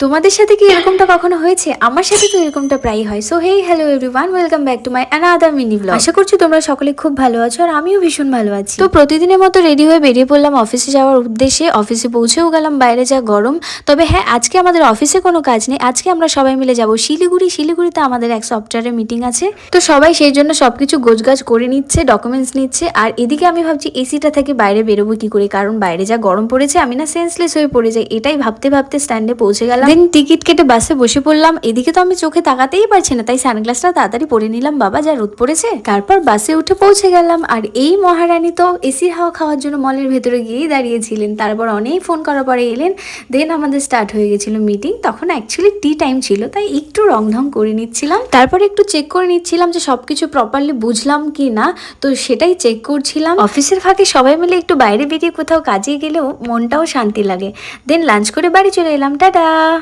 তোমাদের সাথে কি এরকমটা কখনো হয়েছে? আমার সাথে তো এরকমটা প্রায়ই হয়। So hey hello everyone, welcome back to my another mini blog. আশা করছি তোমরা সকলে খুব ভালো আছো আর আমিও ভীষণ ভালো আছি। তো প্রতিদিনের মতো রেডি হয়ে বেরিয়ে পড়লাম অফিসে যাওয়ার উদ্দেশ্যে। অফিসে পৌঁছেও গেলাম, বাইরে যা গরম। তবে হ্যাঁ, আজকে আমাদের অফিসে কোনো কাজ নেই। আজকে আমরা সবাই মিলে যাব শিলিগুড়িতে আমাদের এক সফটওয়্যারের মিটিং আছে। তো সবাই সেই জন্য সবকিছু গোছগাছ করে নিচ্ছে, ডকুমেন্টস নিচ্ছে। আর এদিকে আমি ভাবছি এসিটা থেকে বাইরে বেরোবো কি করে, কারণ বাইরে যা গরম পড়েছে আমি না সেন্সলেস হয়ে পড়ে যাই। এটাই ভাবতে ভাবতে স্ট্যান্ডে পৌঁছে গেলাম। দেন টিকিট কেটে বাসে বসে পড়লাম। এদিকে তো আমি চোখে তাকাতেই পারছি না, তাই সানগ্লাসটা তাড়াতাড়ি পরে নিলাম, বাবা যা রোদ পড়েছে। তারপর বাসে উঠে পৌঁছে গেলাম। আর এই মহারানী তো এসির হাওয়া খাওয়ার জন্য মলের ভেতরে গিয়েই দাঁড়িয়েছিলেন। তারপর অনেক ফোন করার পরে এলেন। দেন আমাদের স্টার্ট হয়ে গেছিল মিটিং। তখন অ্যাকচুয়ালি টি টাইম ছিল, তাই একটু রংঢং করে নিচ্ছিলাম। তারপর একটু চেক করে নিচ্ছিলাম যে সবকিছু প্রপারলি বুঝলাম কি না, তো সেটাই চেক করছিলাম। অফিসের ফাঁকে সবাই মিলে একটু বাইরে বেরিয়ে কোথাও কাজে গেলেও মনটাও শান্তি লাগে। দেন লাঞ্চ করে বাড়ি চলে এলাম। টাটা।